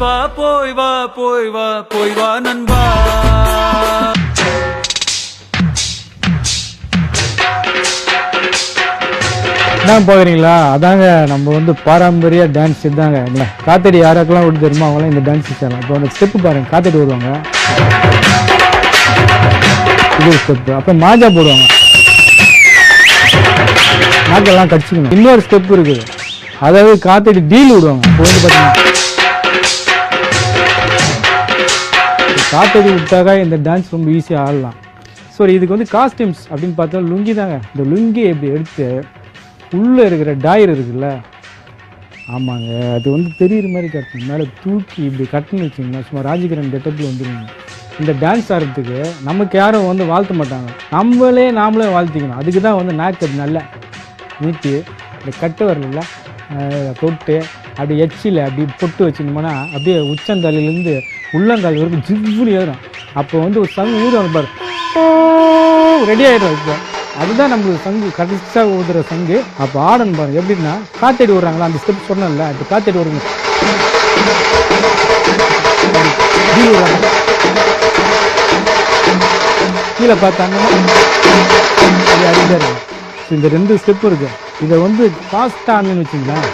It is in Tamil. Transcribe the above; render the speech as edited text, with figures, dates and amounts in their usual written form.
வா போய் வா போய் வா போய் வா நண்பா. என்ன போகிறீங்களா? அதாங்க நம்ம வந்து பாரம்பரிய டான்ஸ் இதாங்க. இல்லை காத்தடி யாருக்கெல்லாம் விட்டு தெரியுமோ அவங்களாம் இந்த டான்ஸ் செய்யலாம். இப்போ அந்த ஸ்டெப்பு பாருங்க, காத்தடி வருவாங்க, இது ஸ்டெப்பு. அப்புறம் மாஜா போடுவாங்க, நாக்கெல்லாம் கடிச்சிக்கணும். இன்னொரு ஸ்டெப் இருக்குது, அதாவது காத்தடி டீல் விடுவாங்க. இப்போ வந்து பார்த்தீங்கன்னா காத்தடி விட்டாக்கா இந்த டான்ஸ் ரொம்ப ஈஸியாக ஆடலாம். ஸோ இதுக்கு வந்து காஸ்டியூம்ஸ் அப்படின்னு பார்த்தா லுங்கி தாங்க. இந்த லுங்கியை இப்படி எடுத்து உள்ளே இருக்கிற டாயர் இருக்குல்ல, ஆமாங்க, அது வந்து தெரியுற மாதிரி கட்டணும். மேலே தூக்கி இப்படி கட்டணும்னு வச்சிங்கன்னா சும்மா ராஜகிரண் கெட்டப்பில் வந்துடுங்க. இந்த டான்ஸ் ஆடுறதுக்கு நமக்கு யாரும் வந்து வாழ்த்த மாட்டாங்க, நாமளே வாழ்த்திக்கணும். அதுக்கு தான் வந்து நாக்கு நல்லா நீட்டி இந்த கட்டு வரல தொட்டு அப்படி எச்சில் அப்படி பொட்டு வச்சுக்கணும்னா அப்படியே உச்சந்தலையிலேருந்து உள்ளங்கால் வரைக்கும் ஜிவ்வுன்னு ஏறும். அப்போ வந்து ஒரு சங்கு ஊதுவாங்க பாரு, ரெடி ஆகிடும். இப்போ அதுதான் நம்மளுக்கு சங்கு, கடைசியாக ஊதுற சங்கு. அப்போ ஆடணும் பாருங்க எப்படின்னா, காத்தடி விடுறாங்களா அந்த ஸ்டெப் சொன்னல, இப்போ காத்தடி விடுங்க, கீழே பார்த்தாங்கன்னா அடிக்காரு. இந்த 2 ஸ்டெப் இருக்கு. இதை வந்து ஃபாஸ்ட்டாக ஆடணும்னு வச்சுங்களேன்,